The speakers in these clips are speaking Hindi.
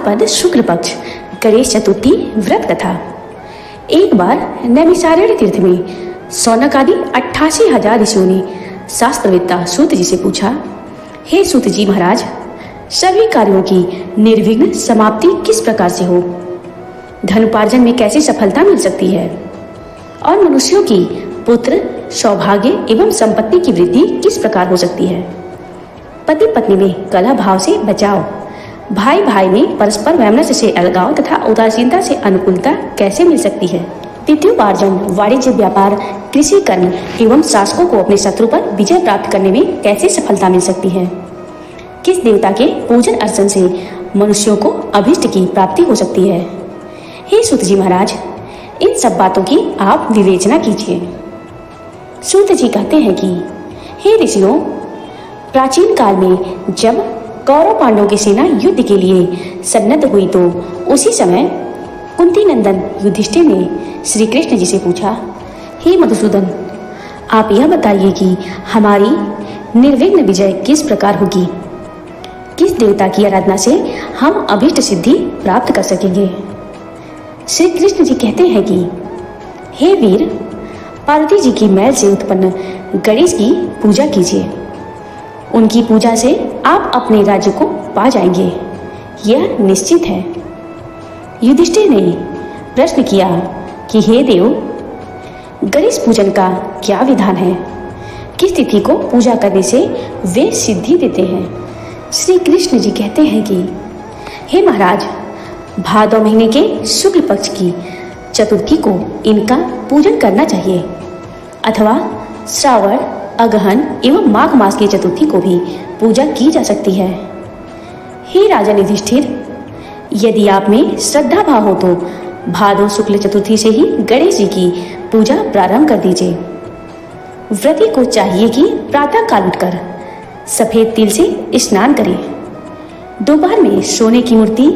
पद शुक्ल पक्ष गणेश चतुर्थी व्रत कथा। एक बार नैमिषारण्य तीर्थ में सौनक आदि 88,000 ऋषियों ने शास्त्रवेत्ता सूत जी से पूछा, हे सूत जी महाराज, सभी कार्यों की निर्विघ्न समाप्ति किस प्रकार से हो? धनोपार्जन में कैसे सफलता मिल सकती है? और मनुष्यों की पुत्र, सौभाग्य एवं संपत्ति की वृद्धि किस प्रकार हो सकती है? पति पत्नी में कलह भाव से बचाव, भाई भाई में परस्पर वैमनस्य से अलगाव तथा उदासीनता से अनुकूलता कैसे मिल सकती है? द्वितीयोपार्जन, वाणिज्य, व्यापार, कृषि कर्म एवं शासकों को अपने शत्रु पर विजय प्राप्त करने में कैसे सफलता मिल सकती है? किस देवता के पूजन अर्चन से मनुष्यों को अभीष्ट की प्राप्ति हो सकती है? हे सूत जी महाराज, इन सब बातों की आप विवेचना कीजिए। सूत जी कहते हैं कि हे ऋषियों, प्राचीन काल में जब कौरव पांडवों की सेना युद्ध के लिए सन्नद्ध हुई तो उसी समय कुंती नंदन युधिष्ठिर ने श्री कृष्ण जी से पूछा, हे मधुसूदन, आप यह बताइए कि हमारी निर्विघ्न विजय किस प्रकार होगी? किस देवता की आराधना से हम अभीष्ट सिद्धि प्राप्त कर सकेंगे? श्री कृष्ण जी कहते हैं कि हे वीर, पार्वती जी की मैल से उत्पन्न गणेश की पूजा कीजिए। उनकी पूजा से आप अपने राज्य को पा जाएंगे, यह निश्चित है। युधिष्ठिर ने प्रश्न किया कि हे देव, गणेश पूजन का क्या विधान है? किस तिथि को पूजा करने से वे सिद्धि देते हैं? श्री कृष्ण जी कहते हैं कि हे महाराज, भादौ महीने के शुक्ल पक्ष की चतुर्थी को इनका पूजन करना चाहिए, अथवा श्रावण, अगहन एवं माघ मास की चतुर्थी को भी पूजा की जा सकती है। हे राजा युधिष्ठिर, यदि आप में श्रद्धा भाव हो तो भादौ शुक्ल चतुर्थी से ही गणेश जी की पूजा प्रारंभ कर दीजिए। व्रती को चाहिए कि प्रातः काल उठकर सफेद तिल से स्नान करें। दोपहर में सोने की मूर्ति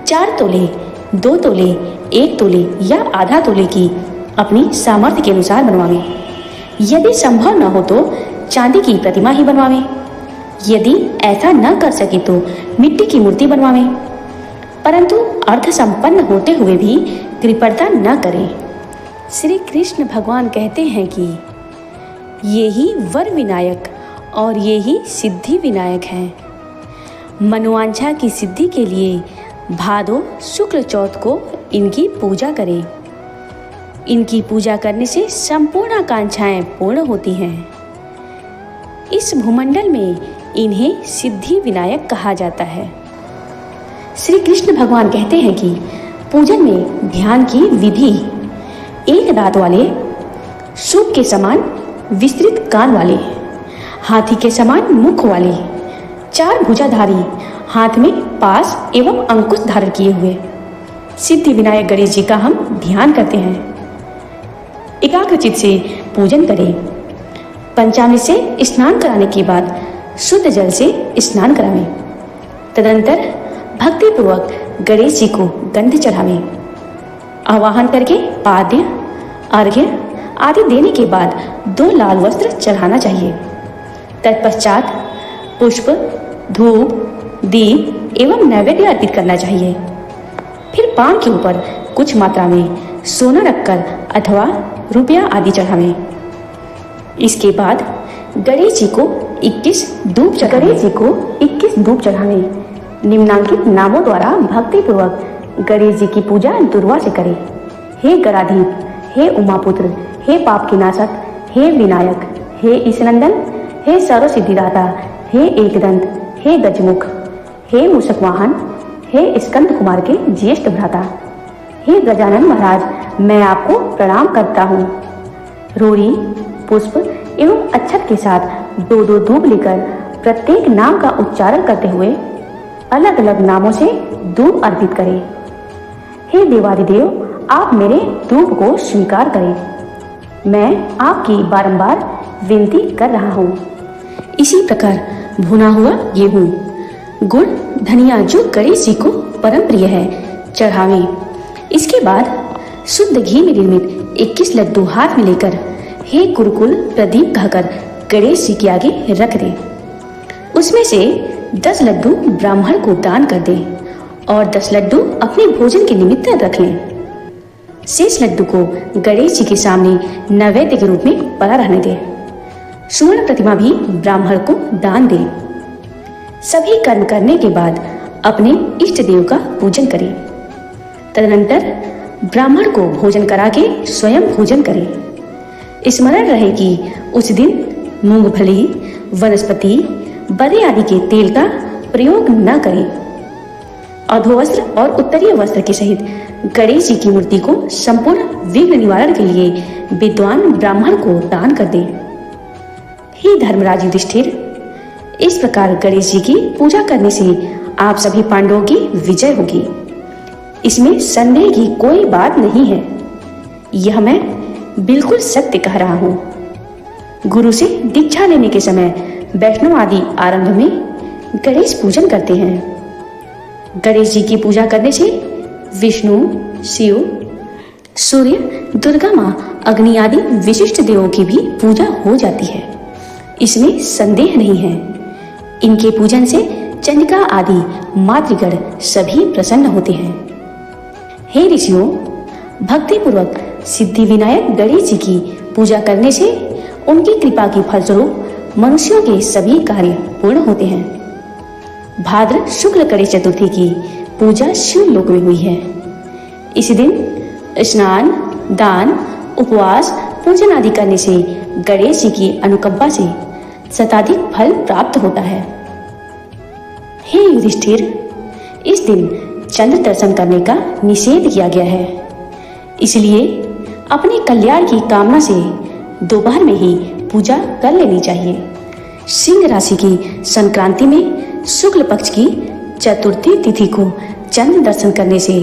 4 तोले, 2 तोले, 1 तोले या आधा तोले की अपनी सामर्थ्य के अनुसार बनवावें। यदि संभव न हो तो चांदी की प्रतिमा ही बनवावें। यदि ऐसा न कर सके तो मिट्टी की मूर्ति बनवावें, परंतु अर्थ संपन्न होते हुए भी कृपणता न करें। श्री कृष्ण भगवान कहते हैं कि ये ही वर विनायक और ये ही सिद्धि विनायक हैं। मनोवांछा की सिद्धि के लिए भादौ शुक्ल चौथ को इनकी पूजा करें। इनकी पूजा करने से संपूर्ण आकांक्षाएं पूर्ण होती हैं। इस भूमंडल में इन्हें सिद्धि विनायक कहा जाता है। श्री कृष्ण भगवान कहते हैं कि पूजन में ध्यान की विधि, एक दांत वाले, सूप के समान विस्तृत कान वाले, हाथी के समान मुख वाले, 4 भुजाधारी, हाथ में पास एवं अंकुश धारण किए हुए सिद्धि विनायक गणेश जी का हम ध्यान करते हैं। एकाग्रचित से पूजन करें। पंचामृत से स्नान कराने के बाद शुद्ध जल से स्नान करावें। तदनंतर भक्तिपूर्वक गणेश जी को गंध चढ़ावें। आवाहन करके पाद्य, अर्घ्य आदि देने के बाद 2 लाल वस्त्र चढ़ाना चाहिए। तत्पश्चात पुष्प, धूप, दीप एवं नैवेद्य अर्पित करना चाहिए। फिर पान के ऊपर कुछ मात्रा में सोना रखकर अथवा रुपया आदि चढ़ावें। इसके बाद गणेश जी को 21 धूप चढ़ावें। निम्नांकित नामों द्वारा भक्तिपूर्वक गणेश जी की पूजा दुर्वा से करें। हे गणाधीप, हे उमापुत्र, हे पाप के नाशक, हे विनायक, हे ईशनंदन, हे सर्व सिद्धिदाता, हे एकदंत, हे गजमुख, हे मूषक वाहन, हे स्कंद कुमार के ज्येष्ठ भ्राता, हे गजानन महाराज, मैं आपको प्रणाम करता हूँ। रोड़ी, पुष्प एवं अक्षत के साथ 2-2 धूप लेकर प्रत्येक नाम का उच्चारण करते हुए अलग अलग नामों से धूप अर्पित करें। हे देवादिदेव, आप मेरे धूप को स्वीकार करें। मैं आपकी बारंबार विनती कर रहा हूँ। इसी प्रकार भुना हुआ गेहूं, गुड़, धनिया जो गणेश जी को परम प्रिय है, चढ़ावें। इसके बाद शुद्ध घी में निर्मित 21 लड्डू हाथ में लेकर हे कुरकुल प्रदीप कहकर गणेश जी के आगे रख दें। उसमें से 10 लड्डू ब्राह्मण को दान कर दें और 10 लड्डू अपने भोजन के निमित्त रख लें। शेष लड्डू को गणेश जी के सामने नैवेद्य के रूप में पड़ा रहने दें। सुवर्ण प्रतिमा भी ब्राह्मण को दान दें। सभी कर्म करने के बाद अपने इष्ट देव का पूजन करें। तदनंतर ब्राह्मण को भोजन करा के स्वयं भोजन करें। स्मरण रहे कि उस दिन मूंगफली, वनस्पति, बदे आदि के तेल का प्रयोग न करें। अधोवस्त्र और उत्तरीय वस्त्र के सहित गणेश जी की मूर्ति को संपूर्ण विघ्न निवारण के लिए विद्वान ब्राह्मण को दान कर दें। हे धर्मराज युधिष्ठिर, इस प्रकार गणेश जी की पूजा करने से आप सभी पांडवों की विजय होगी। इसमें संदेह की कोई बात नहीं है। यह मैं बिल्कुल सत्य कह रहा हूँ। गुरु से दीक्षा लेने के समय वैष्णव आदि आरंभ में गणेश पूजन करते हैं। गणेश जी की पूजा करने से विष्णु, शिव, सूर्य, दुर्गा माँ, अग्नि आदि विशिष्ट देवों की भी पूजा हो जाती है। इसमें संदेह नहीं है। इनके पूजन से चंडिका आदि मातृगण सभी प्रसन्न होते हैं। हे ऋषियों, भक्ति पूर्वक सिद्धि विनायक गणेश जी की पूजा करने से उनकी कृपा के फलस्वरूप मनुष्यों के सभी कार्य पूर्ण होते हैं। भाद्र शुक्ल गणेश चतुर्थी की पूजा शिवलोक में हुई है। इस दिन स्नान, दान, उपवास, पूजन आदि करने से गणेश जी की अनुकंपा से शताधिक फल प्राप्त होता है। हे युधिष्ठिर, इस दिन चंद्र दर्शन करने का निषेध किया गया है। इसलिए अपने कल्याण की कामना से दोपहर में ही पूजा कर लेनी चाहिए। सिंह राशि की संक्रांति में शुक्ल पक्ष की चतुर्थी तिथि को चंद्र दर्शन करने से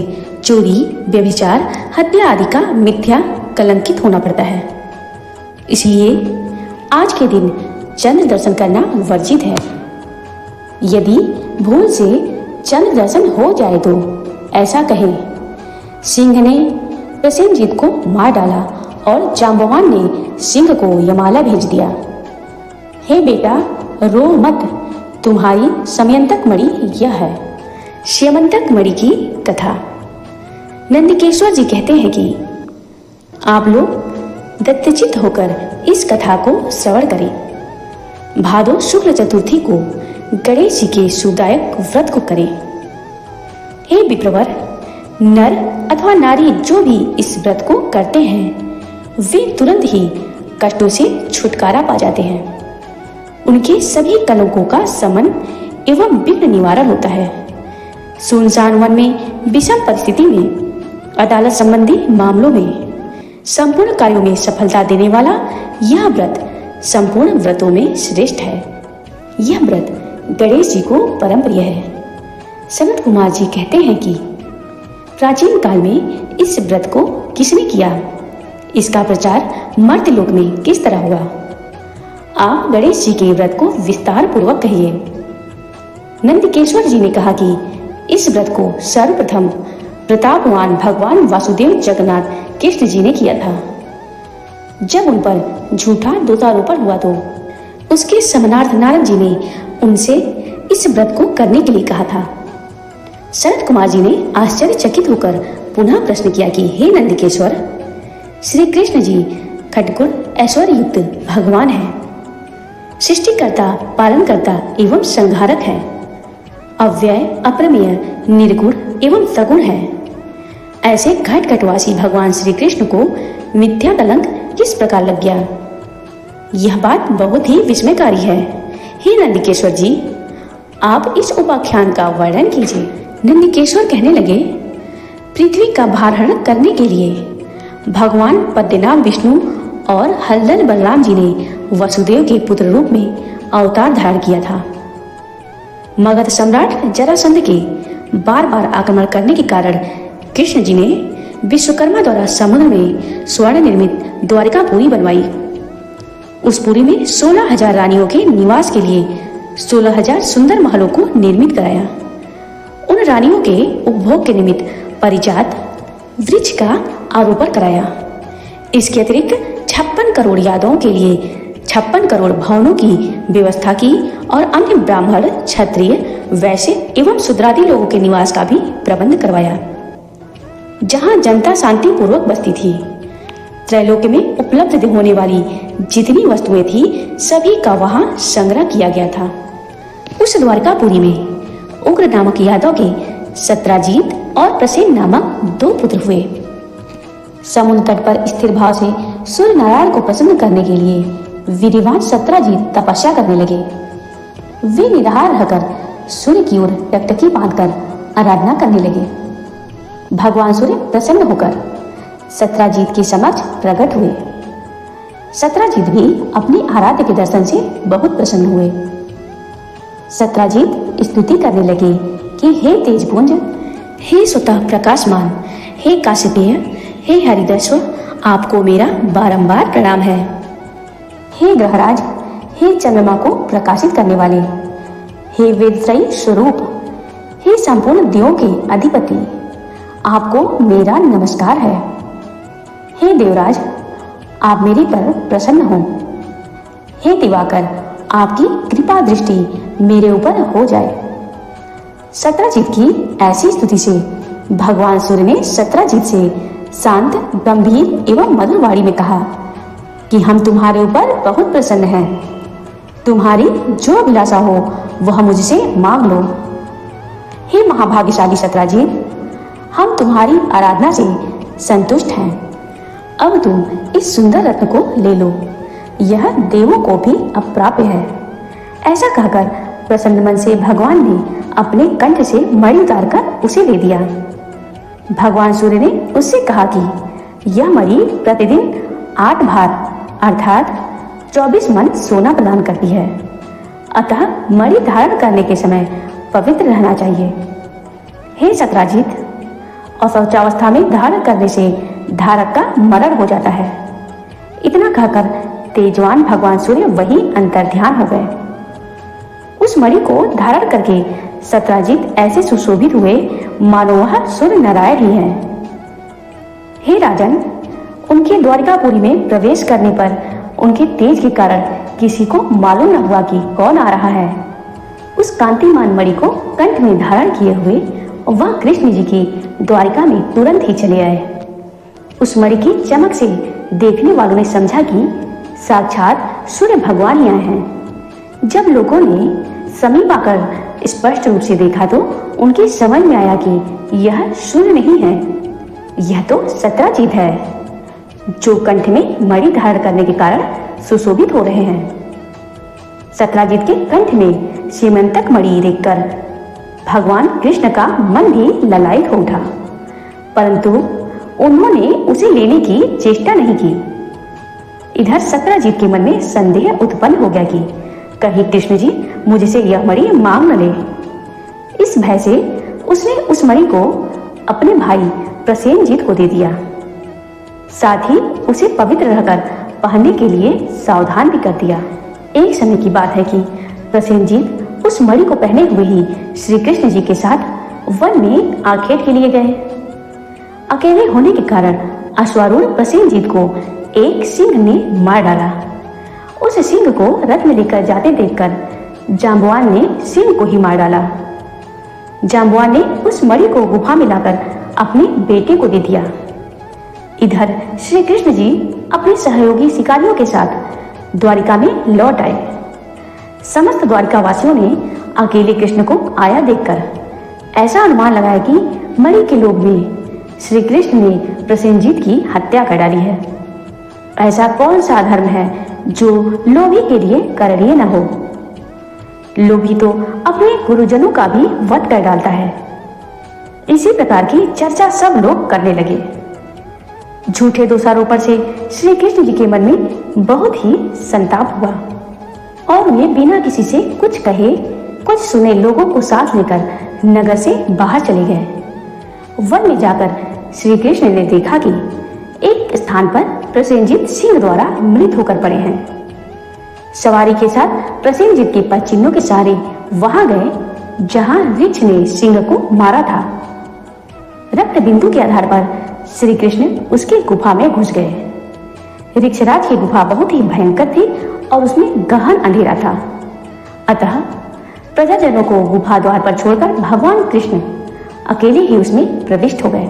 चोरी, व्यभिचार, हत्या आदि का मिथ्या कलंकित होना पड़ता है। इसलिए आज के दिन चंद्र दर्शन करना वर्जित है। यदि भूल से चंद्र दर्शन हो जाए तो ऐसा कहें, सिंह ने प्रसेनजीत को मार डाला और जांबवान ने सिंह को यमाला भेज दिया। हे बेटा, रो मत, तुम्हारी समयंतक मणि यह है। श्यमंतक मणि की कथा। नंदिकेश्वर जी कहते हैं कि आप लोग दत्तचित्त होकर इस कथा को श्रवण करें। भादो शुक्ल चतुर्थी को गणेश जी के सुखदायक व्रत को करें। हे विप्रवर, नर अथवा नारी जो भी इस व्रत को करते हैं वे तुरंत ही कष्टों से छुटकारा पा जाते हैं। उनके सभी कलंकों का समन एवं विघ्न निवारण होता है। सुनसान वन में विषम परिस्थिति में, अदालत संबंधी मामलों में, संपूर्ण कार्यों में सफलता देने वाला यह व्रत संपूर्ण व्रतों में श्रेष्ठ है। यह व्रत गणेश जी को परम प्रिय है। सनत कुमार जी कहते हैं कि प्राचीन काल में इस व्रत को किसने किया, इसका प्रचार मर्त्यलोक में किस तरह हुआ। आप गणेश जी के व्रत को विस्तार पूर्वक कहिए। नंदिकेश्वर जी ने कहा कि इस व्रत को सर्वप्रथम प्रतापवान भगवान वासुदेव जगन्नाथ कृष्ण जी ने किया था। जब उन पर झूठा दोषारोपण हुआ तो उसके समनार्थ नारद जी ने उनसे इस व्रत को करने के लिए कहा था। शरद कुमार जी ने आश्चर्यचकित होकर पुनः प्रश्न किया कि हे नंदिकेश्वर, श्री कृष्ण जी खटगुण ऐश्वर्य युक्त भगवान है, सृष्टिकर्ता, पालनकर्ता एवं संहारक है, अव्यय, अप्रमेय, निर्गुण एवं सगुण है। ऐसे घटघटवासी भगवान श्री कृष्ण को मिथ्या कलंक किस प्रकार लग गया? यह बात बहुत ही विस्मयकारी है। हे नंदिकेश्वर जी, आप इस उपाख्यान का वर्णन कीजिए। नंदिकेश्वर कहने लगे, पृथ्वी का भारहरण करने के लिए भगवान पद्मनाभ विष्णु और हलदल बलराम जी ने वसुदेव के पुत्र रूप में अवतार धारण किया था। मगध सम्राट जरासंध के बार बार आक्रमण करने के कारण कृष्ण जी ने विश्वकर्मा द्वारा समुद्र में स्वर्ण निर्मित द्वारिकापुरी बनवाई। उस पुरी में 16,000 रानियों के निवास के लिए 16,000 सुंदर महलों को निर्मित कराया। उन रानियों के उपभोग के निमित्त परिजात वृक्ष का आरोपण कराया। इसके अतिरिक्त 56 करोड़ यादवों के लिए 56 करोड़ भवनों की व्यवस्था की और अन्य ब्राह्मण, क्षत्रिय, वैश्य एवं शूद्रादि लोगों के निवास का भी प्रबंध करवाया, जहां जनता शांतिपूर्वक बसती थी। त्रैलोक्य में उपलब्ध होने वाली जितनी वस्तुएं थी सभी का वहां संग्रह किया गया था। उस द्वारकापुरी में उग्र नामक यादव के सत्राजीत और प्रसेन नामक 2 पुत्र हुए। समुद्र तट पर स्थिर भाव से सूर्य नारायण को प्रसन्न करने के लिए वीरवान सत्राजीत तपस्या करने लगे। वे निराहार रहकर सूर्य की ओर टकटकी बांधकर आराधना करने लगे। भगवान सूर्य प्रसन्न होकर सत्राजीत के समक्ष प्रकट हुए। सत्राजीत भी अपने आराध्य के दर्शन से बहुत प्रसन्न हुए। सत्राजीत स्तुति करने लगे कि हे तेजपुंज, हे स्वतः प्रकाशमान, हे काश्यपेय, हे हरिदस्व, आपको मेरा बारंबार प्रणाम है। हे ग्रहराज, हे चंद्रमा को प्रकाशित करने वाले, हे वेदत्रयी स्वरूप, हे संपूर्ण देवों के अधिपति, आपको मेरा नमस्कार है। हे देवराज, आप मेरे पर प्रसन्न हो। हे दिवाकर, आपकी कृपा दृष्टि मेरे ऊपर हो जाए। सत्राजीत की ऐसी स्तुति से भगवान सूर्य ने सत्राजीत से शांत, गंभीर एवं मधुर वाणी में कहा कि हम तुम्हारे ऊपर बहुत प्रसन्न हैं। तुम्हारी जो अभिलाषा हो वह मुझसे मांग लो। हे महाभाग्यशाली सत्राजीत, हम तुम्हारी आराधना से संतुष्ट हैं। अब तुम इस सुंदर रत्न को ले लो, यह देवों को भी अप्राप्य है। ऐसा कहकर प्रसन्न मन से भगवान ने अपने कंठ से मणि उतारकर उसे ले दिया। भगवान सूर्य ने उससे कहा कि यह मणि प्रतिदिन 8 भार अर्थात 24 मन सोना प्रदान करती है, अतः मणि धारण करने के समय पवित्र रहना चाहिए। हे सत्राजीत, अशौचावस्था में धारण करने से धारक का मरण हो जाता है। इतना कहकर तेजवान भगवान सूर्य वही अंतर्ध्यान हो गए। उस मणि को धारण करके सत्राजीत ऐसे सुशोभित हुए मानो वह सूर्य नारायण ही है। हे राजन, उनके द्वारिकापुरी में प्रवेश करने पर उनके तेज के कारण किसी को मालूम न हुआ कि कौन आ रहा है। उस कांतिमान मणि को कंठ में धारण किए हुए वह कृष्ण जी की द्वारिका में तुरंत ही चले आए। उस मणि की चमक से देखने वालों ने समझा कि साक्षात सूर्य भगवान ही आए हैं। जब लोगों ने समीप आकर स्पष्ट रूप से देखा तो उनकी समझ में आया कि यह सूर्य नहीं है, यह तो सत्राजीत है, जो कंठ में मणि धारण करने के कारण सुशोभित हो रहे हैं। सत्राजीत के कंठ में सीमंतक मणि देखकर भगवान कृष्ण का मन भी ललायित हो उठा, परंतु उन्होंने उसे लेने की चेष्टा नहीं की। इधर सत्राजीत के मन में संदेह उत्पन्न हो गया कि कहीं कृष्ण जी मुझसे यह मणि मांग न ले। इस भय से उसने उस मणि को अपने भाई प्रसेनजीत को दे दिया। साथ ही उसे पवित्र रहकर पहनने के लिए सावधान भी कर दिया। एक समय की बात है कि प्रसेनजीत उस मणि को पहने हुए ही श्री कृष्ण जी के साथ वन में आखेट के लिए गए। अकेले होने के कारण अश्वारूढ़ प्रसेनजीत को एक सिंह ने मार डाला। उस सिंह को रथ में लेकर जाते देखकर जाम्बवान ने सिंह को ही मार डाला। जाम्बवान ने उस मणि को गुफा में लाकर अपने बेटे को दे दिया। इधर श्री कृष्ण जी अपने सहयोगी शिकारियों के साथ द्वारिका में लौट आए। समस्त द्वारिका वासियों ने अकेले कृष्ण को आया देखकर ऐसा अनुमान लगाया कि मणि के लोभ में श्री कृष्ण ने प्रसेनजीत की हत्या कर डाली है। ऐसा कौन सा धर्म है जो लोभी के लिए करणीय न हो। लोभी तो अपने गुरुजनों का भी वध कर डालता है। इसी प्रकार की चर्चा सब लोग करने लगे। झूठे दोषारोपण से श्री कृष्ण जी के मन में बहुत ही संताप हुआ और वे बिना किसी से कुछ कहे कुछ सुने लोगों को साथ लेकर नगर से बाहर चले गए। वन में जाकर श्री कृष्ण ने देखा कि एक स्थान पर प्रसेनजीत सिंह द्वारा मृत होकर पड़े हैं। सवारी के साथ प्रसेनजीत के पद चिन्हों के सहारे वहां गए जहां ऋक्ष ने सिंह को मारा था। रक्त बिंदु के आधार पर श्री कृष्ण उसकी गुफा में घुस गए। ऋक्षराज की गुफा बहुत ही भयंकर थी और उसमें गहन अंधेरा था, अतः प्रजाजनों को गुफा द्वार पर छोड़कर भगवान कृष्ण अकेले ही उसमें प्रविष्ट हो गए।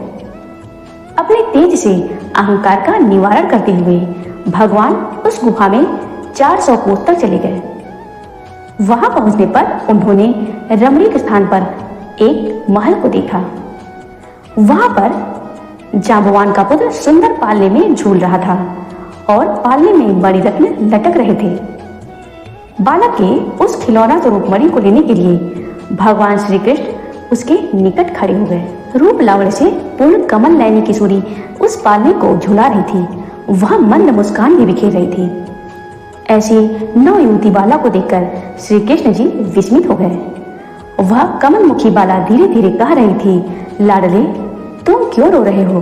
अपने तेज से अहंकार का निवारण करते हुए भगवान उस गुफा में 400 कोस तक चले गए। वहां पहुंचने पर उन्होंने रमणीक स्थान पर एक महल को देखा। वहां पर जांबवान का पुत्र सुंदर पालने में झूल रहा था और पालने में मणिरत्न लटक रहे थे। बालक के उस खिलौना स्वरूप मणि को लेने के लिए भगवान श्री कृष्ण उसके निकट खड़े हो गए। रूप लावण्य से पूर्ण कमल नयनी किशोरी उस पालने को झुला रही थी। वह मंद मुस्कान भी बिखेर रही थी। ऐसी नौ युवती बाला को देखकर श्री कृष्ण जी विस्मित हो गए। वह कमल मुखी बाला धीरे धीरे कह रही थी, लाडले तुम क्यों रो रहे हो?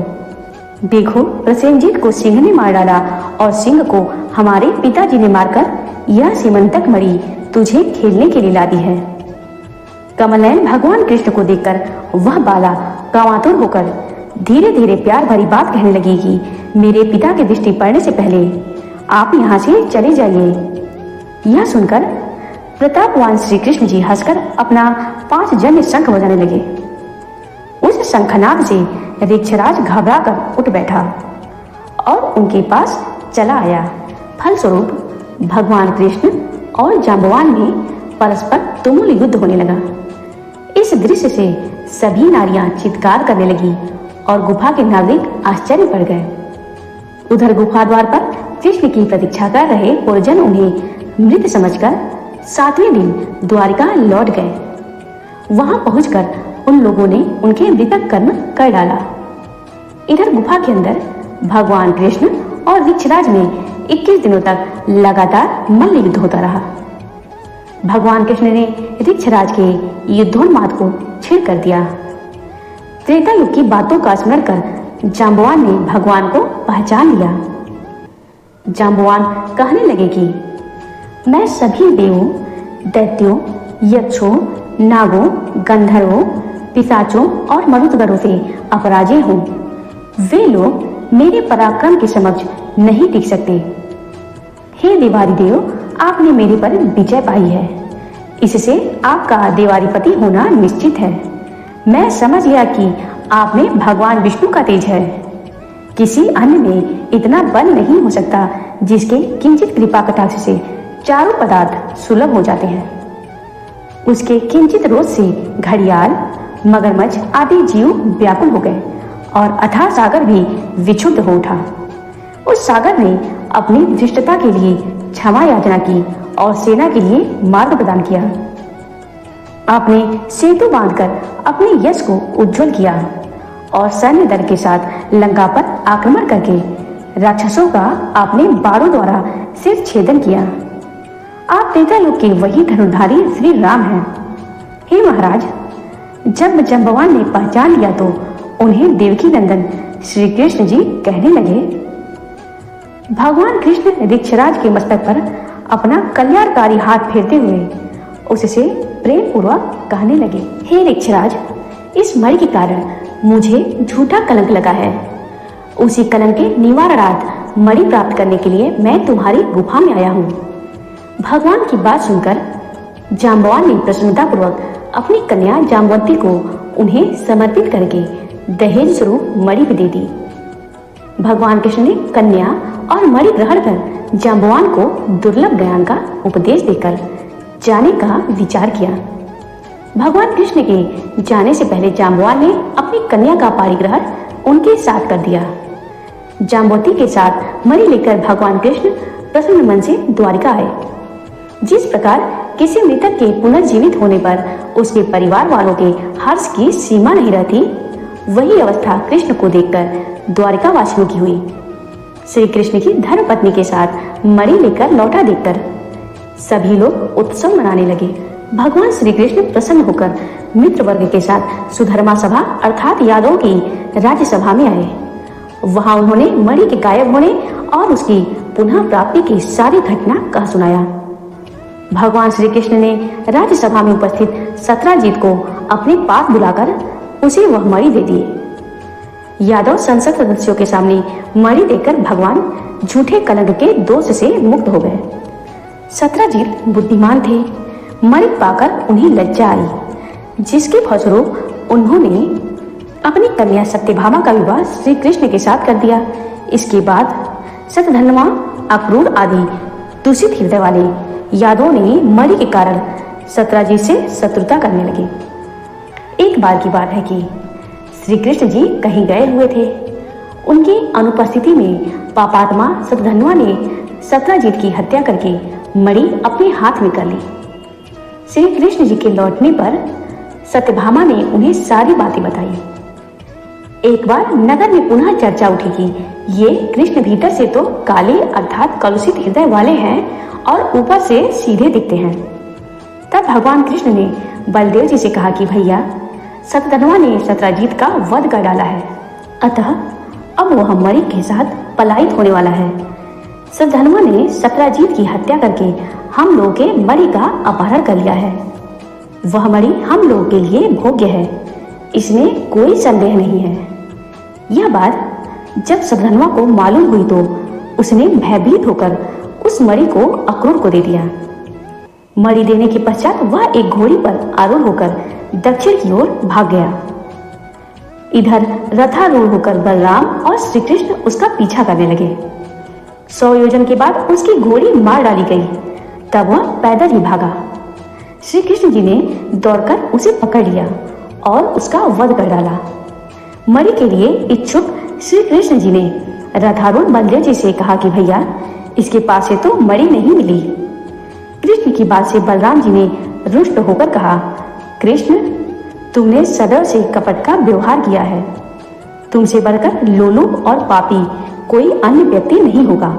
देखो, प्रसेनजीत को सिंह ने मार डाला और सिंह को हमारे पिताजी ने मारकर यह सीमंतक मणि तुझे खेलने के लिए ला दी है। कमलनयन भगवान कृष्ण को देखकर वह बाला कामातुर होकर धीरे धीरे प्यार भरी बात कहने लगी कि मेरे पिता की दृष्टि पड़ने से पहले आप यहाँ से चले जाइए। यह सुनकर प्रतापवान श्री कृष्ण जी हंसकर अपना 5 जन्य शंख बजाने लगे। उस शंखनाद से ऋक्षराज घबरा कर उठ बैठा और उनके पास चला आया। फलस्वरूप भगवान कृष्ण और जांबवान में परस्पर तुमुल युद्ध होने लगा। इस दृश्य से सभी नारियां चित्कार करने लगी और गुफा के नागरिक आश्चर्य पड़ गए। उधर गुफा द्वार पर कृष्ण की प्रतीक्षा कर रहे पुरजन उन्हें मृत समझकर 7वें दिन द्वारिका लौट गए। वहां पहुंचकर उन लोगों ने उनके मृतक कर्म कर डाला। इधर गुफा के अंदर भगवान कृष्ण और ऋक्षराज में 21 दिनों तक लगातार मल्ल युद्ध होता रहा। भगवान कृष्ण ने ऋक्षराज के युद्धोन्माद को छीड़ कर दिया। त्रेता युग की बातों का स्मरण कर जांबवान ने भगवान को पहचान लिया। जांबवान कहने लगे कि मैं सभी देवों, दैत्यों, यक्षों, नागों, गंधर्वों, पिशाचों और मरुदगणों से अपराजय हूँ। वे लोग मेरे पराक्रम के समक्ष नहीं टिक सकते। हे देवारी देव, आपने मेरे पर विजय पाई है। इससे आपका देवारीपति होना निश्चित है। मैं समझ गया कि आप में भगवान विष्णु का तेज है। किसी अन्य में इतना बल नहीं हो सकता जिसके किंचित कृपा कटाक्ष से चारों पदार्थ सुलभ हो जाते हैं। उसके किंचित रोष से घड़ियाल, मगरमच्छ आदि जीव व्याकुल हो गए और अथाह सागर भी विक्षुब्ध हो उठा। उस सागर ने अपनी धृष्टता के लिए क्षमा याचना की और सेना के लिए मार्ग प्रदान किया। आपने सेतु बांधकर अपने यश को उज्जवल किया और सैन्य दल के साथ लंका पर आक्रमण करके राक्षसों का आपने बाणों द्वारा सिर छेदन किया। आप त्रेता युग के वही धनुर्धारी श्री राम हैं। हे महाराज, जब जांबवान ने पहचान लिया तो उन्हें देवकी नंदन श्री कृष्ण जी कहने लगे। भगवान कृष्ण ऋक्षराज के मस्तक पर अपना कल्याणकारी हाथ फेरते हुए उससे प्रेम पूर्वक कहने लगे, हे ऋक्षराज, इस मणि के कारण मुझे झूठा कलंक लगा है। उसी कलंक के निवारणार्थ मणि प्राप्त करने के लिए मैं तुम्हारी गुफा में आया हूँ। भगवान की बात सुनकर जांबवान ने प्रसन्नता पूर्वक अपनी कन्या जाम्बवती को उन्हें समर्पित करके दहेज स्वरूप मणि भी दे दी। भगवान कृष्ण ने कन्या और मणि ग्रहण कर जांबवान को दुर्लभ ज्ञान का उपदेश देकर जाने का विचार किया। भगवान कृष्ण के जाने से पहले जांबवान ने अपनी कन्या का पाणिग्रहण उनके साथ कर दिया। जाम्बवती के साथ मणि लेकर भगवान कृष्ण प्रसन्न मन से द्वारिका आए। जिस प्रकार किसी मृतक के पुनर्जीवित होने पर उसके परिवार वालों के हर्ष की सीमा नहीं रहती, वही अवस्था कृष्ण को देखकर द्वारिका वासियों की हुई। श्री कृष्ण की धर्मपत्नी के साथ मणि लेकर लौटा देखकर सभी लोग उत्सव मनाने लगे। भगवान श्री कृष्ण प्रसन्न होकर मित्र वर्ग के साथ सुधर्मा सभा अर्थात यादवों की राज्यसभा में आए। वहां उन्होंने मणि के गायब होने और उसकी पुनः प्राप्ति की सारी घटना कह सुनाया। भगवान श्री कृष्ण ने राज्यसभा में उपस्थित सत्राजीत को अपने पास बुलाकर उसे वह मणि दे दिए। यादव संसद सदस्यों के सामने मणि देकर भगवान झूठे कलंक के दोष से मुक्त हो गए। सत्राजीत बुद्धिमान थे। मणि पाकर उन्हें लज्जा आई, जिसके फलस्वरूप उन्होंने अपनी कन्या सत्यभामा का विवाह श्री कृष्ण के साथ कर दिया। इसके बाद शतधन्वा, अक्रूर आदि दूषित हृदय वाले यादवों ने मणि के कारण सत्यजीत से शत्रुता करने लगे। एक बार की बात है कि श्री कृष्ण जी कहीं गए हुए थे। उनकी अनुपस्थिति में पापात्मा शतधन्वा ने सत्यजीत की हत्या करके मणि अपने हाथ में कर ली। श्री कृष्ण जी के लौटने पर सत्यभामा ने उन्हें सारी बातें बताई। एक बार नगर में पुनः चर्चा उठी कि ये कृष्ण भीतर से तो काले अर्थात कलुषित हृदय वाले हैं और ऊपर से सीधे दिखते हैं। तब भगवान कृष्ण ने बलदेव जी से कहा कि भैया, शतधन्वा ने सत्यजीत का वध कर डाला है, अतः अब वह मणि के साथ पलायित होने वाला है। शतधन्वा ने सत्यजीत की हत्या करके हम लोगों के मणि का अपहरण कर लिया है। वह मणि हम लोगों के लिए भोग्य है, इसमें कोई संदेह नहीं है। यह बात जब शतधन्वा को मालूम हुई तो उसने भयभीत होकर उस मणि को अक्रूर को दे दिया। मणि देने के पश्चात वह एक घोड़ी पर आरूढ़ होकर दक्षिण की ओर भाग गया। इधर रथारूढ़ होकर बलराम और श्री कृष्ण उसका पीछा करने लगे। 100 योजन के बाद उसकी घोड़ी मार डाली गई। तब वह पैदल ही भागा। श्री कृष्ण जी ने दौड़कर उसे पकड़ लिया और उसका वध कर डाला। मणि के लिए इच्छुक श्री कृष्ण जी ने रथारूढ़ बलदेव जी से कहा कि भैया, इसके पास से तो मणि नहीं मिली। कृष्ण की बात से बलराम जी ने रुष्ट होकर कहा, कृष्ण, तुमने सदैव से कपट का व्यवहार किया है। तुमसे बढ़कर लोलुप और पापी कोई अन्य व्यक्ति नहीं होगा।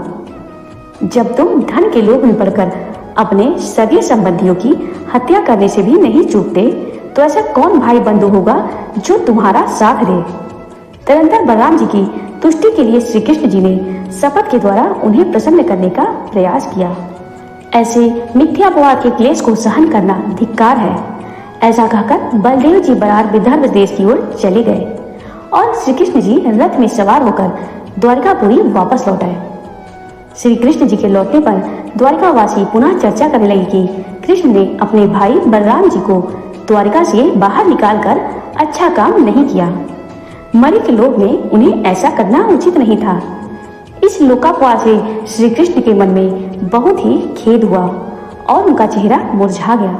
जब तुम धन के लोभ में पड़कर अपने सगे संबंधियों की हत्या करने से भी नहीं चूकते, तो ऐसा कौन भाई बंधु होगा जो तुम्हारा साथ दे। तदंतर बलराम जी की तुष्टि के लिए श्री कृष्ण जी ने शपथ के द्वारा उन्हें प्रसन्न करने का प्रयास किया। ऐसे मिथ्यापवाद के क्लेश को सहन करना धिक्कार है। ऐसा कहकर बलदेव जी बरार विदर्भ देश की ओर चले गए और श्री कृष्ण जी रथ में सवार होकर द्वारकापुरी वापस लौट आए। श्री कृष्ण जी के लौटने पर द्वारकावासी पुनः चर्चा करने लगे कि कृष्ण ने अपने भाई बलराम जी को द्वारका से बाहर निकालकर अच्छा काम नहीं किया। मणि के लोभ में उन्हें ऐसा करना उचित नहीं था। इस लोकापवाद से श्री कृष्ण के मन में बहुत ही खेद हुआ और उनका चेहरा मुरझा गया।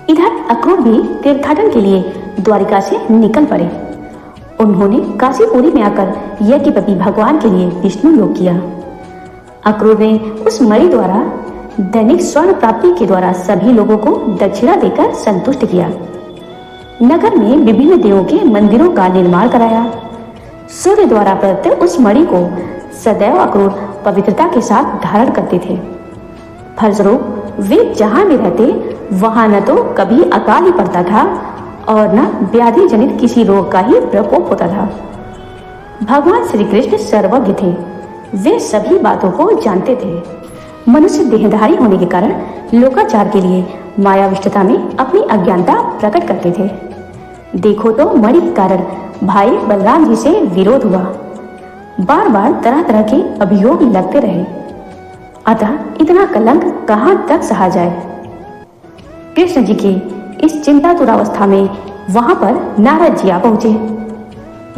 इधर अक्रूर भी तीर्थाटन के लिए द्वारिका से निकल पड़े। उन्होंने काशीपुरी में आकर यज्ञपति भगवान के लिए विष्णु योग किया। अक्रूर ने उस मणि द्वारा दैनिक स्वर्ण प्राप्ति के द्वारा सभी लोगों को दक्षिणा देकर संतुष्ट किया। नगर में विभिन्न देवों के मंदिरों का निर्माण कराया। सूर्य द्वारा प्रदत्त उस मणि को सदैव अक्रूर पवित्रता के साथ धारण करते थे। फलस्वरूप वे जहां भी रहते वहां न तो कभी अकाल ही पड़ता था और न व्याधि जनित किसी रोग का ही प्रकोप होता था। भगवान श्री कृष्ण सर्वज्ञ थे। वे सभी बातों को जानते थे। मनुष्य देहधारी होने के कारण लोकाचार के लिए मायाविष्टता में अपनी अज्ञानता प्रकट करते थे। देखो तो मणि के कारण भाई बलराम जी से विरोध हुआ। बार बार तरह तरह के अभियोग लगते रहे। अतः इतना कलंक कहां तक सहा जाए। कृष्ण जी के इस चिंतातुर अवस्था में वहां पर नारद जी आ पहुंचे।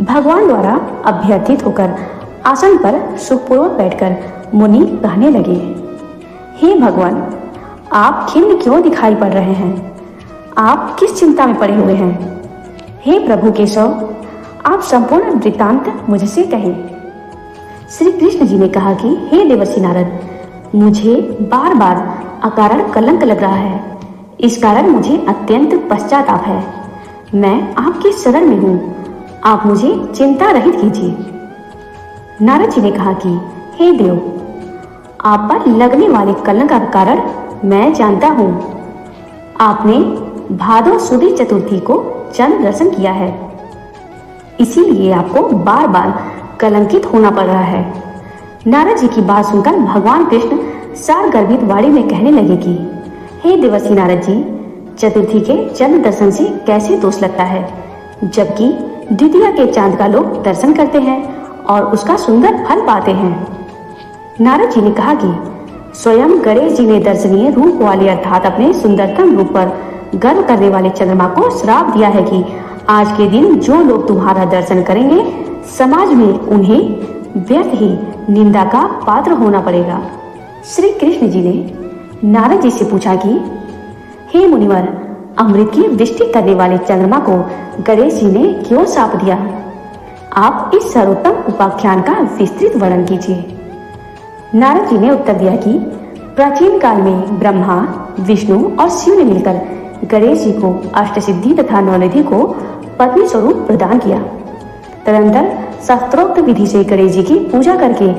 भगवान द्वारा अभ्यर्थित होकर आसन पर सुखपूर्वक बैठकर मुनि कहने लगे, हे भगवान, आप खिन्न क्यों दिखाई पड़ रहे हैं? आप किस चिंता में पड़े हुए हैं? हे प्रभु केशव, आप संपूर्ण वृत्तांत मुझसे कहें। श्री कृष्ण जी ने कहा कि हे देवर्षि नारद, मुझे बार बार अकारण कलंक लग रहा है। इस कारण मुझे अत्यंत पश्चाताप है। मैं आपकी शरण में हूँ, आप मुझे चिंता रहित कीजिए। नारद जी ने कहा कि हे देव, आप पर लगने वाले कलंक का कारण मैं जानता हूँ। आपने भादो सुदी चतुर्थी को चंद्र दर्शन किया है, इसीलिए आपको बार बार कलंकित होना पड़ रहा है। नारद जी की बात सुनकर भगवान कृष्ण सार गर्भित वाणी में कहने लगे कि हे देवर्षि नारद जी, चतुर्थी के चंद्र दर्शन से कैसे दोष लगता है, जबकि द्वितीया के चांद का लोग दर्शन करते हैं और उसका सुंदर फल पाते हैं। नारद जी ने कहा कि स्वयं गणेश जी ने दर्शनीय रूप वाले अर्थात अपने सुंदरतम रूप पर गर्व करने वाले चंद्रमा को श्राप दिया है कि आज के दिन जो लोग तुम्हारा दर्शन करेंगे समाज में उन्हें व्यर्थ ही निंदा का पात्र होना पड़ेगा। श्री कृष्ण जी ने नारद जी से पूछा कि हे मुनिवर, अमृत की वृष्टि करने वाले चंद्रमा को गणेश जी ने क्यों शाप दिया? आप इस सर्वोत्तम उपाख्यान का विस्तृत वर्णन कीजिए। नारद जी ने उत्तर दिया कि प्राचीन काल में ब्रह्मा, विष्णु और शिव ने मिलकर गणेश जी को अष्टसिद्धि तथा नवनिधि को पत्नी स्वरूप प्रदान किया। तदंतर शास्त्रोक्त विधि से गणेश जी की पूजा करके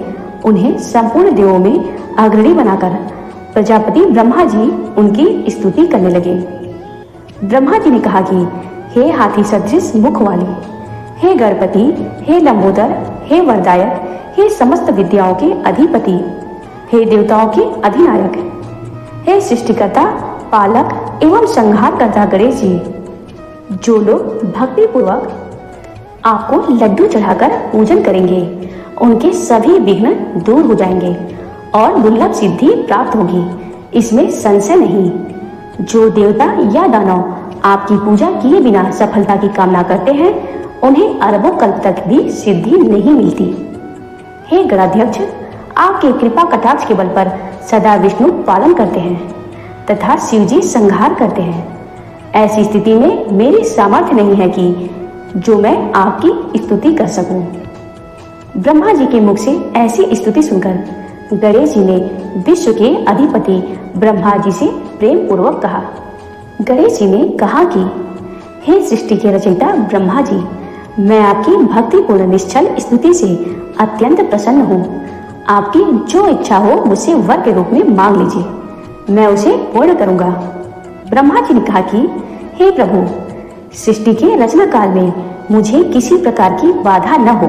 उन्हें संपूर्ण देवों में अग्रणी बनाकर प्रजापति ब्रह्मा जी उनकी स्तुति करने लगे। ब्रह्मा जी ने कहा कि हे हाथी सदृश मुख वाले, हे गणपति, हे लंबोदर, हे वरदायक, हे समस्त विद्याओं के अधिपति, हे देवताओं के अधिनायक, हे सृष्टिकर्ता, पालक एवं संहारकर्ता गणेश जी, जो लोग भक्ति पूर्वक आपको लड्डू चढ़ाकर पूजन करेंगे उनके सभी विघ्न दूर हो जाएंगे और दुर्लभ सिद्धि प्राप्त होगी, इसमें संशय नहीं। जो देवता या दानव आपकी पूजा किए बिना सफलता की कामना करते हैं उन्हें अरबों कल्प तक भी सिद्धि नहीं मिलती। हे गणाध्यक्ष, आपके कृपा कटाक्ष के बल पर सदा विष्णु पालन करते हैं तथा शिव जी संहार करते हैं। ऐसी स्थिति में मेरी सामर्थ्य नहीं है कि जो मैं आपकी स्तुति कर सकूं। ब्रह्मा जी के मुख से ऐसी स्तुति सुनकर गणेश जी ने विश्व के अधिपति ब्रह्मा जी से प्रेम पूर्वक कहा। गणेश जी ने कहा कि हे सृष्टि के रचयिता ब्रह्मा जी, मैं आपकी भक्तिपूर्ण निश्चल स्तुति से अत्यंत प्रसन्न हूँ। आपकी जो इच्छा हो मुझसे वर के रूप में मांग लीजिए, मैं उसे पूर्ण करूंगा। ब्रह्मा जी ने कहा कि हे प्रभु, सृष्टि के रचना काल में मुझे किसी प्रकार की बाधा न हो।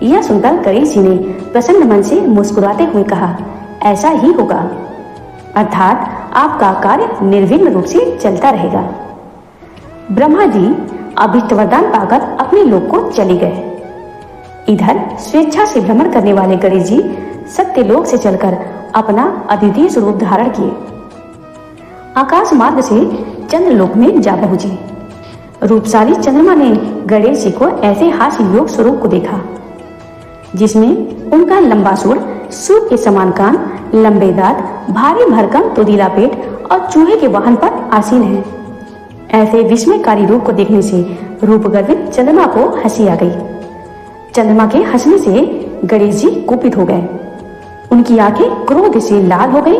यह सुनकर गणेश जी ने प्रसन्न मन से मुस्कुराते हुए कहा, ऐसा ही होगा, अर्थात आपका कार्य निर्विघ्न रूप से चलता रहेगा। ब्रह्मा जी अभीष्ट वरदान पाकर अपने लोक को चले गए। इधर स्वेच्छा से भ्रमण करने वाले गणेश जी सत्यलोक से चलकर अपना अद्वितीय स्वरूप धारण किए। आकाश मार्ग से चंद्रलोक में जा पहुंचे। रूपशाली चंद्रमा ने गणेश जी को ऐसे हास्य योग स्वरूप को देखा जिसमें उनका लंबा सूंड, सूप के समान कान, लंबे दांत, भारी भरकम तोदीला पेट और चूहे के वाहन पर आसीन है। ऐसे विस्मयकारी रूप को देखने से रूप गर्वित चंद्रमा को हंसी आ गई। चंद्रमा के हंसने से गणेश जी कुपित हो गए। उनकी आंखें क्रोध से लाल हो गई।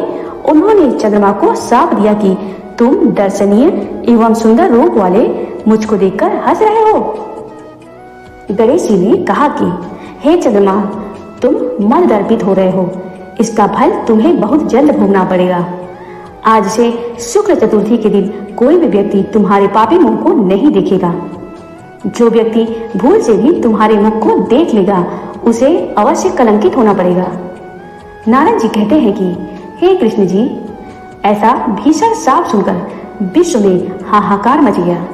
उन्होंने चंद्रमा को शाप दिया कि तुम दर्शनीय एवं सुंदर रूप वाले मुझको देखकर हंस रहे हो। गणेश जी ने कहा कि हे चंद्रमा, तुम मन दर्पित हो रहे हो, इसका फल तुम्हें बहुत जल्द भोगना पड़ेगा। आज से शुक्ल चतुर्थी के दिन कोई भी व्यक्ति तुम्हारे पापी मुख को नहीं देखेगा। जो व्यक्ति भूल से भी तुम्हारे मुख को देख लेगा उसे अवश्य कलंकित होना पड़ेगा। नारद जी कहते हैं कि हे कृष्ण जी, ऐसा भीषण शाप सुनकर विश्व में हाहाकार मच गया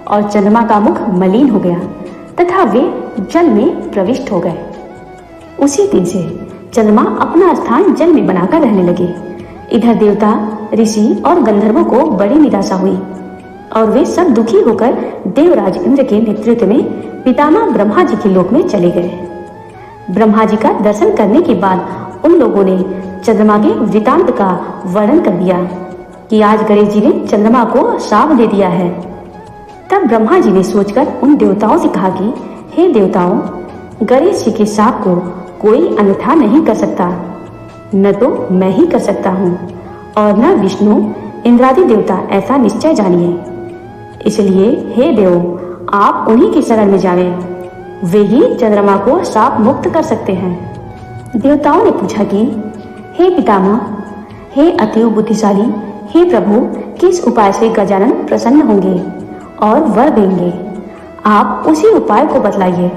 और चंद्रमा का मुख मलिन हो गया तथा वे जल में प्रविष्ट हो गए। उसी दिन से चंद्रमा अपना स्थान जल में बनाकर रहने लगे। इधर देवता, ऋषि और गंधर्वों को बड़ी निराशा हुई और वे सब दुखी होकर देवराज इंद्र के नेतृत्व में पितामह ब्रह्मा जी के लोक में चले गए। ब्रह्मा जी का दर्शन करने के बाद उन लोगों ने चंद्रमा के वृतांत का वर्णन कर दिया कि आज गणेश जी ने चंद्रमा को शाप दे दिया है। तब ब्रह्मा जी ने सोचकर उन देवताओं से कहा कि हे देवताओं, गणेश जी के शाप को कोई अन्यथा नहीं कर सकता, न तो मैं ही कर सकता हूँ और न विष्णु इंद्रादि देवता ऐसा निश्चय जानिए। इसलिए हे देव, आप उन्हीं की शरण में जावें, वे ही चंद्रमा को शाप मुक्त कर सकते हैं। देवताओं ने पूछा कि हे पितामह, हे अतीव बुद्धिशाली, हे प्रभु, किस उपाय से गजानन प्रसन्न होंगे और वर देंगे? आप उसी उपाय को बतलाइए।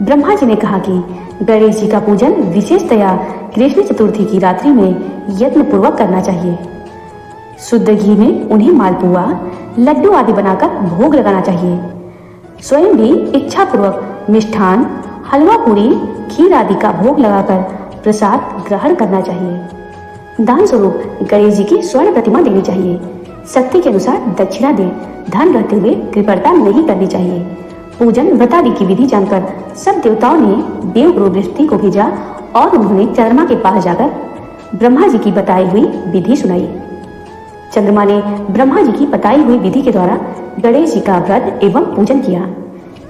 ब्रह्मा जी ने कहा कि गणेश जी का पूजन विशेषतया कृष्ण चतुर्थी की रात्रि में यत्न पूर्वक करना चाहिए। शुद्ध घी में उन्हें मालपुआ, लड्डू आदि बनाकर भोग लगाना चाहिए। स्वयं भी इच्छा पूर्वक मिष्ठान, हलवा पूरी, खीर आदि का भोग लगाकर प्रसाद ग्रहण करना चाहिए। दान स्वरूप गणेश जी की स्वर्ण प्रतिमा देनी चाहिए। शक्ति के अनुसार दक्षिणा दे, धन रहते हुए कृपणता नहीं करनी चाहिए। पूजन व्रतादि की विधि जानकर सब देवताओं ने देवगुरु बृहस्पति को भेजा और उन्होंने चंद्रमा के पास जाकर ब्रह्मा जी की बताई हुई विधि सुनाई। चंद्रमा ने ब्रह्मा जी की बताई हुई विधि के द्वारा गणेश जी का व्रत एवं पूजन किया,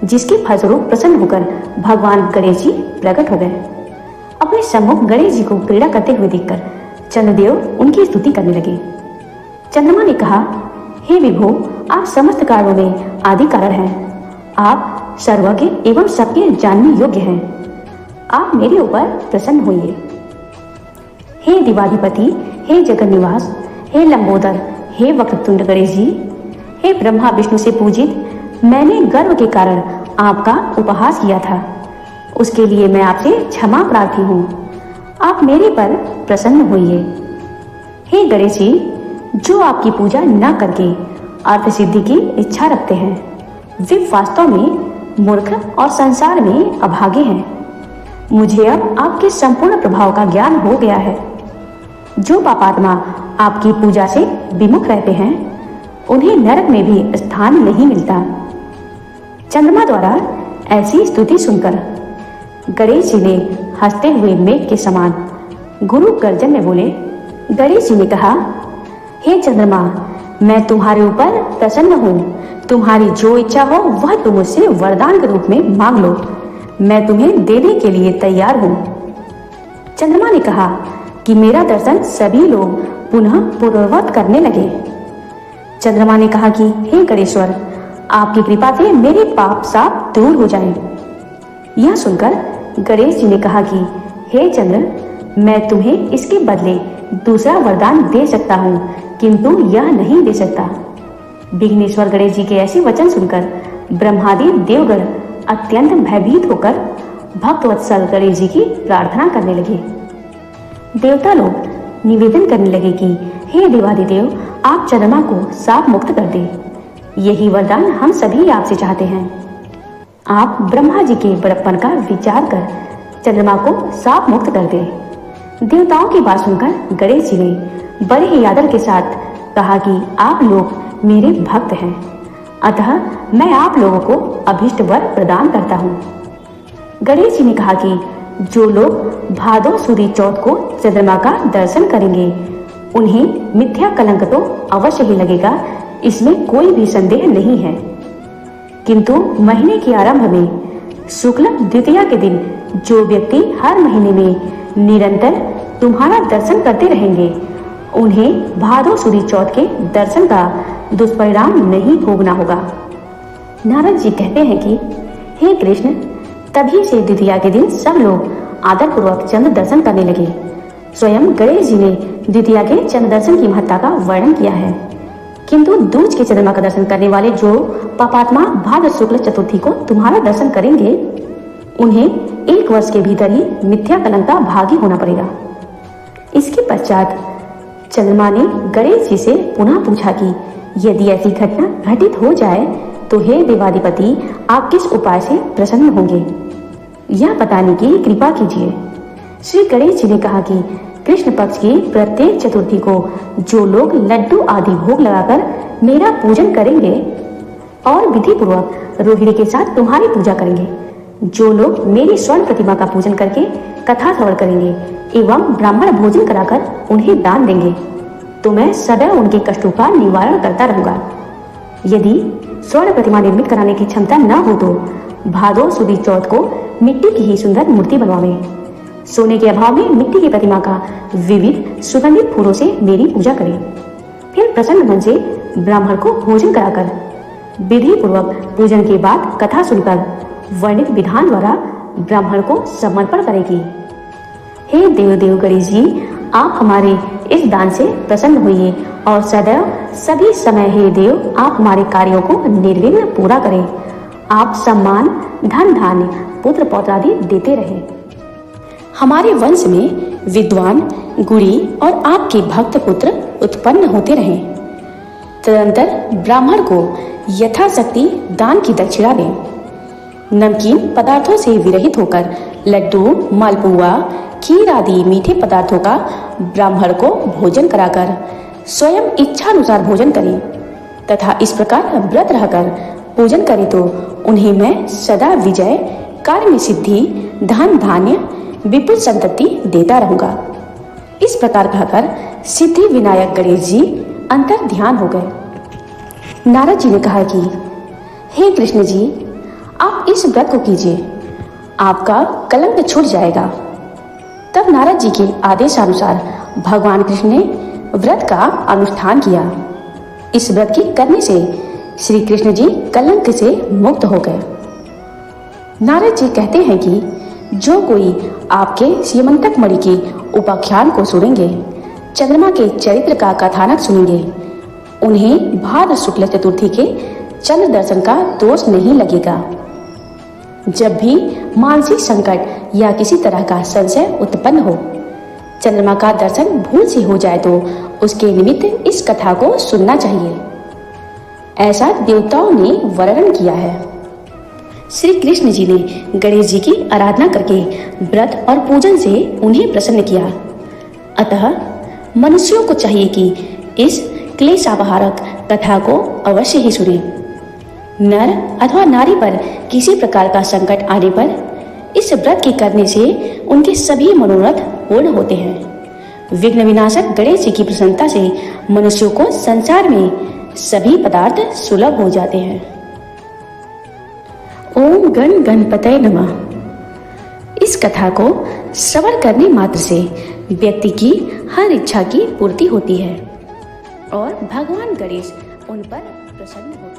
जिसके फलस्वरूप प्रसन्न होकर भगवान गणेश जी प्रकट हो गए। अपने सम्मुख गणेश जी को क्रीड़ा करते हुए देखकर चंद्रदेव उनकी स्तुति करने लगे। चंद्रमा ने कहा, हे विभो, आप समस्त कार्यों में आदि कारण हैं। आप सर्वज्ञ एवं सबके जानने योग्य हैं। आप मेरे ऊपर प्रसन्न होइए। हे दिवाधिपति, हे जगन्निवास, हे लंबोदर, हे वक्रतुंड गणेश जी, हे ब्रह्मा विष्णु से पूजित, मैंने गर्व के कारण आपका उपहास किया था, उसके लिए मैं आपसे क्षमा प्रार्थी हूँ। आप मेरे पर प्रसन्न होइए। हे गणेश जी, जो आपकी पूजा न करके अर्थ सिद्धि की इच्छा रखते हैं, वे वास्तव में मूर्ख और संसार में अभागे हैं। मुझे अब आपके संपूर्ण प्रभाव का ज्ञान हो गया है। जो पापात्मा आपकी पूजा से विमुख रहते हैं, उन्हें नरक में भी स्थान नहीं मिलता। चंद्रमा द्वारा ऐसी स्तुति सुनकर गणेश जी ने हंसते हुए मेघ के समान गुरु गर्जन में बोले। गणेश जी ने कहा, हे चंद्रमा, मैं तुम्हारे ऊपर प्रसन्न हूँ। तुम्हारी जो इच्छा हो वह तुम मुझसे वरदान के रूप में मांग लो, मैं तुम्हें देने के लिए तैयार हूँ। चंद्रमा ने कहा कि मेरा दर्शन सभी लोग पुनः पूर्ववत करने लगे। चंद्रमा ने कहा कि हे गणेश्वर, आपकी कृपा से मेरे पाप साफ दूर हो जाएं। यह सुनकर गणेश जी ने कहा कि हे चंद्र, मैं तुम्हें इसके बदले दूसरा वरदान दे सकता हूँ, किंतु यह नहीं दे सकता। विघ्नेश्वर गणेश जी के ऐसे वचन सुनकर ब्रह्मादि देवगण अत्यंत भयभीत होकर भक्तवत्सल गणेश जी की प्रार्थना करने लगे। देवता लोग निवेदन करने लगे कि हे देवादिदेव, आप चंद्रमा को साप मुक्त कर दे। यही वरदान हम सभी आपसे चाहते हैं। आप ब्रह्मा जी के बड़प्पन का विचार कर चंद्रमा को साप मुक्त कर दे। देवताओं की बात सुनकर गणेश जी ने बड़े ही आदर के साथ कहा कि आप लोग मेरे भक्त हैं, अतः मैं आप लोगों को अभीष्ट वर प्रदान करता हूँ। गणेश जी ने कहा कि जो लोग भादो सुदी चौथ को चंद्रमा का दर्शन करेंगे, उन्हें मिथ्या कलंक तो अवश्य ही लगेगा, इसमें कोई भी संदेह नहीं है। किंतु महीने के आरंभ में शुक्ल द्वितीया के दिन जो व्यक्ति हर महीने में निरंतर तुम्हारा दर्शन करते रहेंगे, उन्हें भादो सुदी चौथ के दर्शन का दुष्परिणाम नहीं भोगना होगा। नारद जी कहते हैं कि हे कृष्ण, तभी से द्वितीया के दिन सब लोग आदर पूर्वक चंद्र दर्शन करने लगे। स्वयं गणेश जी ने द्वितीया के चंद्र दर्शन की महत्ता का वर्णन किया है, किंतु दूज के चंद्रमा का दर्शन करने वाले जो पापात्मा भाद्र शुक्ल चतुर्थी को तुम्हारा दर्शन करेंगे, उन्हें 1 वर्ष के भीतर ही मिथ्या कलंक का भागी होना पड़ेगा। इसके पश्चात चंद्रमा ने गणेश जी से पुनः पूछा कि यदि ऐसी घटना घटित हो जाए तो हे देवाधिपति, आप किस उपाय से प्रसन्न होंगे, यह बताने की कृपा कीजिए। श्री गणेश जी ने कहा कि कृष्ण पक्ष की प्रत्येक चतुर्थी को जो लोग लड्डू आदि भोग लगाकर मेरा पूजन करेंगे और विधि पूर्वक रोहिणी के साथ तुम्हारी पूजा करेंगे, जो लोग मेरी स्वर्ण प्रतिमा का पूजन करके कथा श्रवण करेंगे एवं ब्राह्मण भोजन कराकर उन्हें दान देंगे, तो मैं सदैव उनके कष्टों का निवारण करता रहूंगा। यदि स्वर्ण प्रतिमा निर्मित कराने की क्षमता न हो तो भादो सुदी चौथ को मिट्टी की ही सुंदर मूर्ति बनवावें। सोने के अभाव में मिट्टी की प्रतिमा का विविध सुगंधित फूलों से मेरी पूजा करें। फिर प्रसन्न मन से ब्राह्मण को भोजन कराकर विधि पूर्वक पूजन के बाद कथा सुनकर वर्णित विधान द्वारा ब्राह्मण को समर्पण करेगी। हे देव गणेश जी, आप हमारे इस दान से प्रसन्न होइए और सदैव सभी समय हे देव आप हमारे कार्यों को निर्विघ्न पूरा करें। आप सम्मान, धन धान्य, पुत्र पौत्र आदि देते रहें। हमारे वंश में विद्वान, गुणी और आपके भक्त पुत्र उत्पन्न होते रहें। तदंतर ब्राह्मण को यथाशक्ति दान की दक्षिणा दें। नमकीन पदार्थों से विरहित होकर लड्डू, मालपुआ, खीर आदि मीठे पदार्थों का ब्राह्मण को भोजन कराकर स्वयं इच्छानुसार भोजन करे तथा इस प्रकार व्रत रहकर पूजन करे तो उन्हें मैं सदा विजय, कार्य में सिद्धि, धन धान्य, विपुल संतति देता रहूंगा। इस प्रकार कहकर सिद्धि विनायक गणेश जी अंतर ध्यान हो गए। नारद जी ने कहा कि हे कृष्ण जी, आप इस व्रत को कीजिए, आपका कलंक छूट जाएगा। तब नारद जी के आदेशानुसार भगवान कृष्ण ने व्रत का अनुष्ठान किया। इस व्रत के करने से श्री कृष्ण जी कलंक से मुक्त हो गए। नारद जी कहते हैं कि जो कोई आपके सीमंतक मणि के उपाख्यान को सुनेंगे, चंद्रमा के चरित्र का कथानक सुनेंगे, उन्हें भाद्र शुक्ल चतुर्थी के चंद्र दर्शन का दोष नहीं लगेगा। जब भी मानसिक संकट या किसी तरह का संशय उत्पन्न हो, चंद्रमा का दर्शन भूल से हो जाए तो उसके निमित्त इस कथा को सुनना चाहिए। ऐसा देवताओं ने वर्णन किया है। श्री कृष्ण जी ने गणेश जी की आराधना करके व्रत और पूजन से उन्हें प्रसन्न किया। अतः मनुष्यों को चाहिए कि इस क्लेशापहारक कथा को अवश्य ही सुने। नर अथवा नारी पर किसी प्रकार का संकट आने पर इस व्रत के करने से उनके सभी मनोरथ पूर्ण होते हैं। विघ्न विनाशक गणेश जी की प्रसन्नता से मनुष्यों को संसार में सभी पदार्थ सुलभ हो जाते हैं। ओम गण गणपतये नमः। इस कथा को श्रवण करने मात्र से व्यक्ति की हर इच्छा की पूर्ति होती है और भगवान गणेश उन पर प्रसन्न होते हैं।